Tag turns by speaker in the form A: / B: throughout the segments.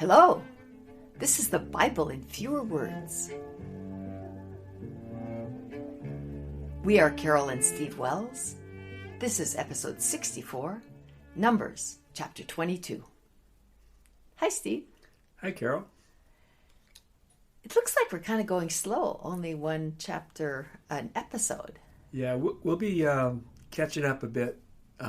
A: Hello, this is the Bible in fewer words. We are Carol and Steve Wells. This is episode 64, Numbers, chapter 22. Hi, Steve.
B: Hi, Carol.
A: It looks like we're kind of going slow, only one chapter an episode.
B: Yeah, we'll be catching up a bit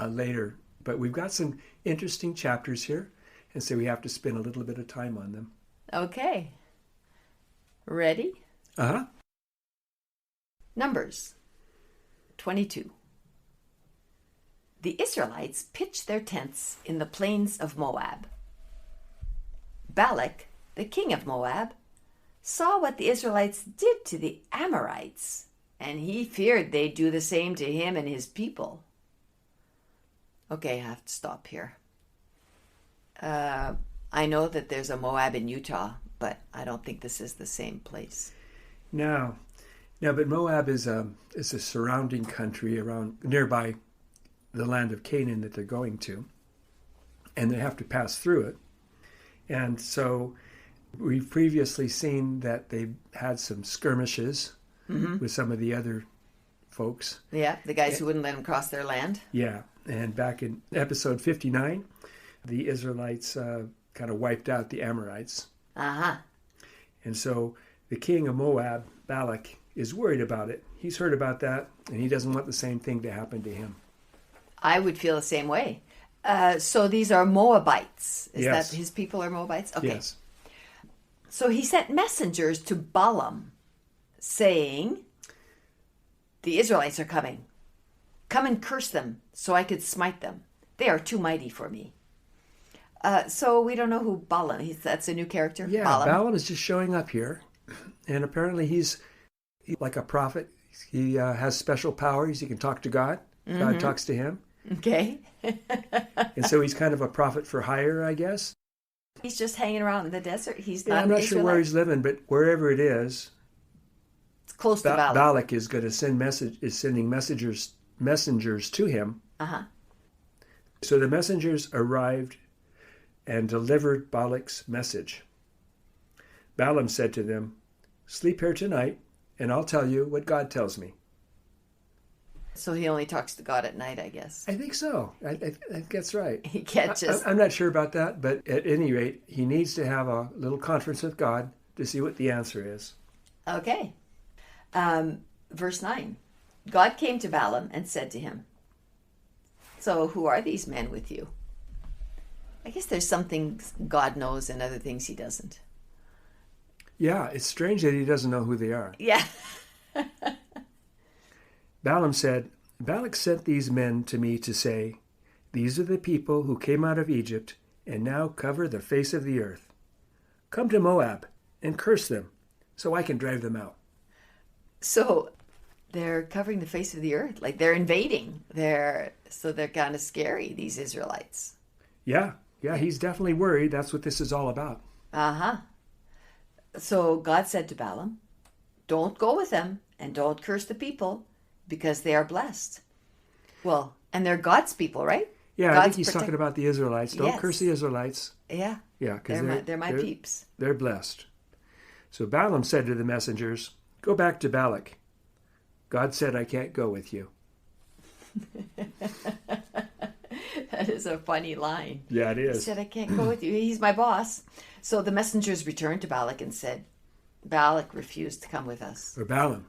B: later, but we've got some interesting chapters here, and so we have to spend a little bit of time on them.
A: Okay. Ready?
B: Uh-huh.
A: Numbers 22. The Israelites pitched their tents in the plains of Moab. Balak, the king of Moab, saw what the Israelites did to the Amorites, and he feared they'd do the same to him and his people. Okay, I have to stop here. I know that there's a Moab in Utah, but I don't think this is the same place.
B: No, but Moab is a surrounding country around nearby the land of Canaan that they're going to, and they have to pass through it. And so we've previously seen that they've had some skirmishes with some of the other folks.
A: Yeah, the guys who wouldn't let them cross their land.
B: Yeah, and back in episode 59, the Israelites kind of wiped out the Amorites.
A: Uh-huh.
B: And so the king of Moab, Balak, is worried about it. He's heard about that, and he doesn't want the same thing to happen to him.
A: I would feel the same way. So these are Moabites. Is
B: Yes.
A: that his people are Moabites? Okay.
B: Yes.
A: So he sent messengers to Balaam, saying, the Israelites are coming. Come and curse them, so I could smite them. They are too mighty for me. So we don't know who Balaam is. That's a new character?
B: Yeah, Balaam is just showing up here, and apparently he's like a prophet. He has special powers. He can talk to God. God talks to him.
A: Okay.
B: And so he's kind of a prophet for hire, I guess.
A: He's just hanging around in the desert. He's
B: Yeah,
A: not
B: I'm not sure where he's living, but wherever it is,
A: it's close to Balak.
B: Balak is going to sending messengers to him.
A: Uh-huh.
B: So the messengers arrived and delivered Balak's message. Balaam said to them, "Sleep here tonight, and I'll tell you what God tells me."
A: So he only talks to God at night, I guess.
B: I think so. I think that's right.
A: He can't just...
B: I'm not sure about that, but at any rate, he needs to have a little conference with God to see what the answer is.
A: Okay. Verse 9. God came to Balaam and said to him, "So who are these men with you?" I guess there's some things God knows and other things he doesn't.
B: Yeah, it's strange that he doesn't know who they are.
A: Yeah.
B: Balaam said, "Balak sent these men to me to say, 'These are the people who came out of Egypt and now cover the face of the earth. Come to Moab and curse them so I can drive them out.'"
A: So they're covering the face of the earth. Like they're invading. They're kind of scary, these Israelites.
B: Yeah, he's definitely worried. That's what this is all about.
A: Uh-huh. So God said to Balaam, "Don't go with them and don't curse the people because they are blessed." Well, and they're God's people, right?
B: Yeah, I think he's talking about the Israelites. Don't
A: Yes.
B: curse the Israelites.
A: Yeah.
B: Yeah, because
A: they're my peeps.
B: They're blessed. So Balaam said to the messengers, "Go back to Balak. God said I can't go with you."
A: That is a funny line.
B: Yeah, it
A: He
B: is.
A: said, "I can't go with you. He's my boss." So the messengers returned to Balak and said, "Balak refused to come with us."
B: Or Balaam.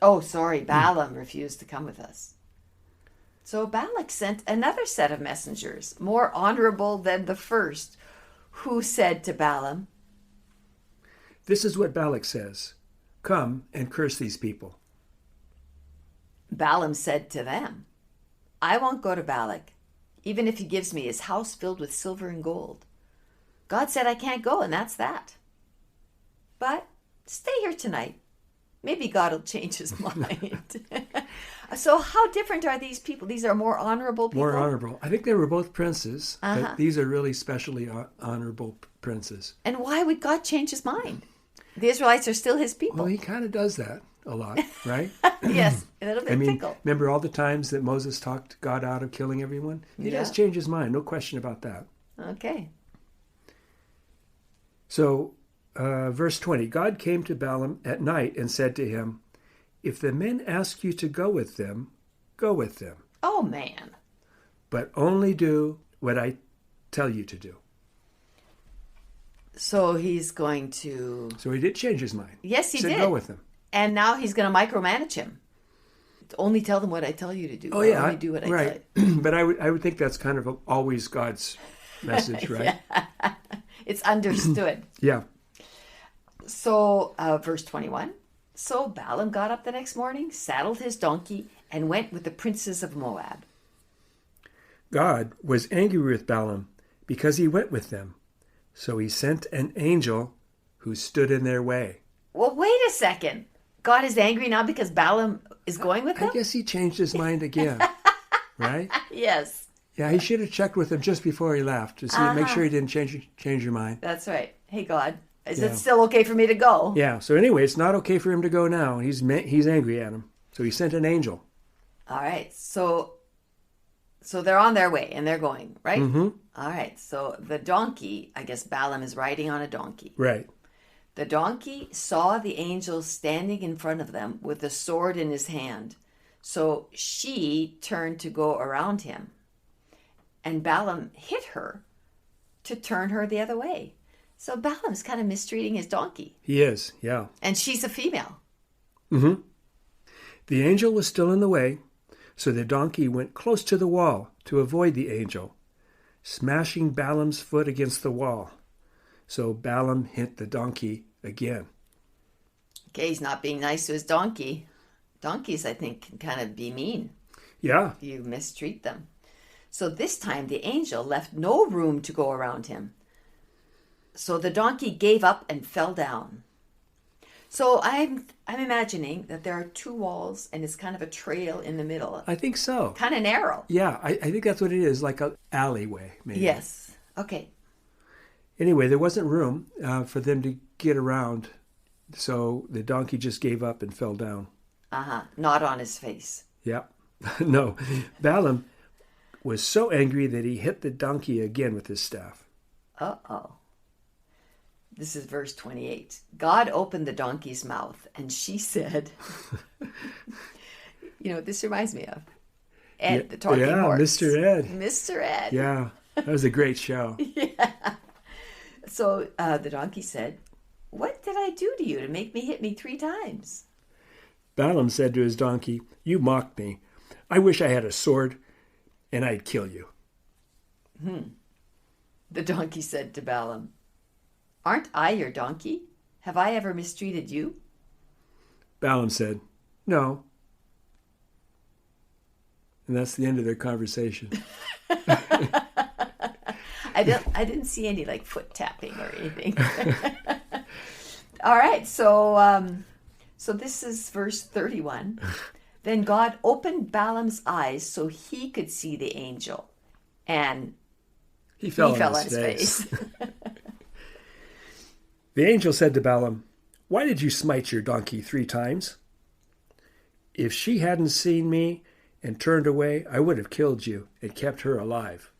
A: Oh, sorry, Balaam refused to come with us. So Balak sent another set of messengers, more honorable than the first, who said to Balaam,
B: "This is what Balak says. Come and curse these people."
A: Balaam said to them, "I won't go to Balak, even if he gives me his house filled with silver and gold. God said I can't go, and that's that. But stay here tonight. Maybe God will change his mind." So how different are these people? These are more honorable people?
B: More honorable. I think they were both princes,
A: Uh-huh.
B: but these are really specially honorable princes.
A: And why would God change his mind? The Israelites are still his people.
B: Well, he kind of does that a lot, right?
A: Yes, a little bit fickle.
B: Remember all the times that Moses talked God out of killing everyone? He does change his mind, no question about that.
A: Okay.
B: So, verse 20, God came to Balaam at night and said to him, if the men ask you to go with them, go with them.
A: Oh, man.
B: But only do what I tell you to do.
A: So he's going to...
B: So he did change his mind.
A: Yes, he
B: said,
A: did.
B: Go with them.
A: And now he's going to micromanage him. Only tell them what I tell you to do.
B: Oh, yeah.
A: Only do what I tell
B: right.
A: you.
B: But I would think that's kind of always God's message, right?
A: Yeah. It's understood.
B: Yeah.
A: So, verse 21. So Balaam got up the next morning, saddled his donkey, and went with the princes of Moab.
B: God was angry with Balaam because he went with them. So he sent an angel who stood in their way.
A: Well, wait a second. God is angry now because Balaam is going with them?
B: I guess he changed his mind again, right?
A: Yes.
B: Yeah, he should have checked with him just before he left to see, make sure he didn't change your mind.
A: That's right. Hey, God, is it still okay for me to go?
B: Yeah, so anyway, it's not okay for him to go now. He's angry at him. So he sent an angel.
A: All right. So they're on their way and they're going, right?
B: Mm-hmm.
A: All right. So the donkey, I guess Balaam is riding on a donkey.
B: Right.
A: The donkey saw the angel standing in front of them with a sword in his hand. So she turned to go around him. And Balaam hit her to turn her the other way. So Balaam's kind of mistreating his donkey.
B: He is, yeah.
A: And she's a female.
B: Mm-hmm. The angel was still in the way, so the donkey went close to the wall to avoid the angel, smashing Balaam's foot against the wall. So Balaam hit the donkey again.
A: Okay, he's not being nice to his donkey. Donkeys, I think, can kind of be mean.
B: Yeah.
A: You mistreat them. So this time the angel left no room to go around him. So the donkey gave up and fell down. So I'm imagining that there are two walls and it's kind of a trail in the middle.
B: I think so.
A: Kind of narrow.
B: Yeah, I think that's what it is, like an alleyway, maybe.
A: Yes. Okay.
B: Anyway, there wasn't room for them to get around, so the donkey just gave up and fell down.
A: Not on his face.
B: Yeah. No. Balaam was so angry that he hit the donkey again with his staff.
A: Uh-oh. This is verse 28. God opened the donkey's mouth, and she said, you know what this reminds me of? Ed, the talking horse.
B: Mr. Ed.
A: Mr. Ed.
B: Yeah, that was a great show.
A: Yeah. So the donkey said, what did I do to you to make me hit me 3 times?
B: Balaam said to his donkey, you mocked me. I wish I had a sword, and I'd kill you.
A: The donkey said to Balaam, aren't I your donkey? Have I ever mistreated you?
B: Balaam said, no. And that's the end of their conversation.
A: I didn't see any like foot tapping or anything. All right, so this is verse 31. Then God opened Balaam's eyes so he could see the angel, and
B: he fell on his face. The angel said to Balaam, why did you smite your donkey 3 times? If she hadn't seen me and turned away, I would have killed you and kept her alive.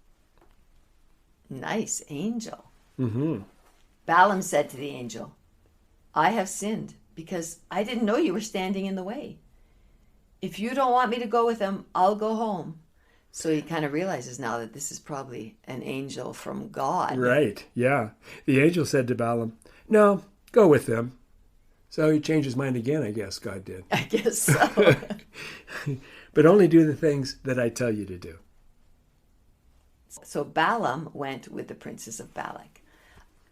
A: Nice angel.
B: Mm-hmm.
A: Balaam said to the angel, I have sinned because I didn't know you were standing in the way. If you don't want me to go with them, I'll go home. So he kind of realizes now that this is probably an angel from God.
B: Right, yeah. The angel said to Balaam, no, go with them. So he changed his mind again, I guess God did.
A: I guess so.
B: But only do the things that I tell you to do.
A: So Balaam went with the princes of Balak.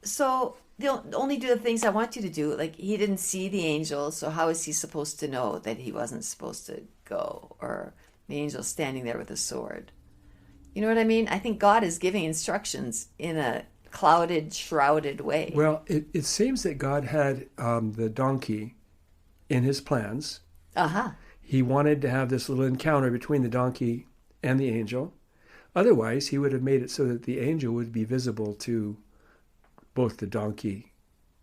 A: So they'll only do the things I want you to do. Like, he didn't see the angel, so how is he supposed to know that he wasn't supposed to go? Or the angel standing there with a sword. You know what I mean? I think God is giving instructions in a clouded, shrouded way.
B: Well, it seems that God had the donkey in his plans. He wanted to have this little encounter between the donkey and the angel. Otherwise, he would have made it so that the angel would be visible to both the donkey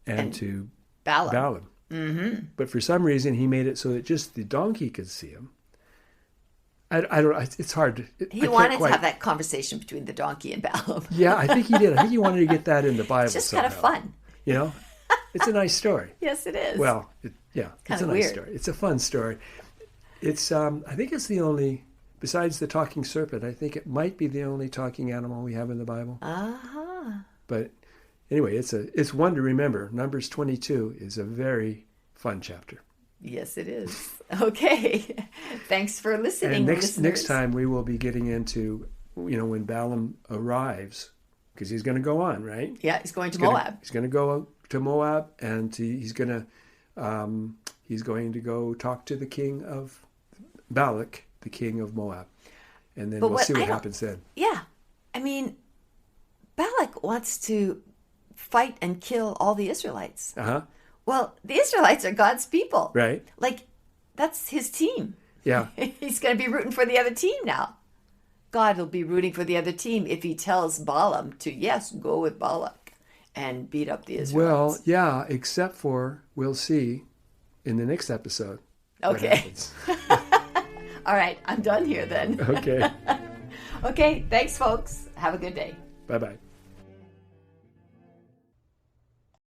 B: and to Balaam.
A: Mm-hmm.
B: But for some reason, he made it so that just the donkey could see him. I don't. It's hard.
A: He wanted to have that conversation between the donkey and Balaam.
B: Yeah, I think he did. I think he wanted to get that in the Bible.
A: It's just
B: somehow.
A: kind of fun.
B: You know, it's a nice story.
A: Yes, it is.
B: Well, it's
A: Kinda
B: a nice
A: weird.
B: story. It's a fun story. It's I think it's the only, besides the talking serpent, I think it might be the only talking animal we have in the Bible.
A: Uh-huh.
B: But anyway, it's one to remember. Numbers 22 is a very fun chapter.
A: Yes, it is. Okay. Thanks for listening,
B: And
A: listeners.
B: next time we will be getting into, when Balaam arrives, because he's going to go on, right?
A: Yeah, he's going to Moab.
B: He's going to go to Moab, and he's going to go talk to the king of Balak, the king of Moab, and then we'll see what happens then.
A: Yeah. I mean, Balak wants to fight and kill all the Israelites.
B: Uh-huh.
A: Well, the Israelites are God's people.
B: Right.
A: Like, that's his team.
B: Yeah.
A: He's going to be rooting for the other team now. God will be rooting for the other team if he tells Balaam to, yes, go with Balak and beat up the Israelites.
B: Well, yeah, except for we'll see in the next episode what
A: Okay.
B: happens.
A: All right, I'm done here then.
B: Okay.
A: Okay, thanks, folks. Have a good day.
B: Bye-bye.